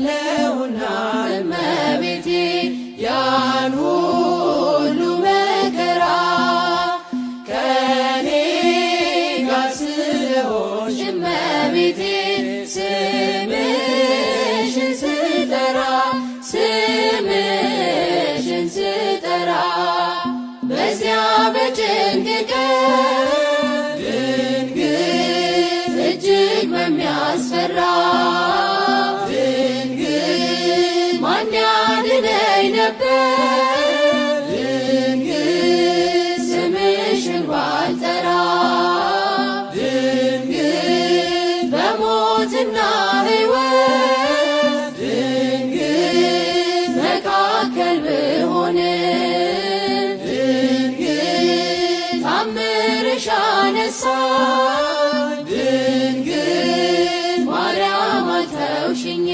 አለውና እመቤቴ ያን ሁሉ መከራ ከኔ ጋር ስለሆንሽ እመቤቴ ስምሽን ስጠራ ስምሽን ስጠራ በዚያ በጭንቅ ቀን ድንግል እጅግ በሚያስፈራ ድንግል ማን ያድነኝ ነበር ድንግል ስምሽን ባልጠራ ድንግል በሞትና ሕይወት ድንግል መካከል ብሆን ታምርሽ አነሳኝ ድንግል ማርያም አልተውሽኝ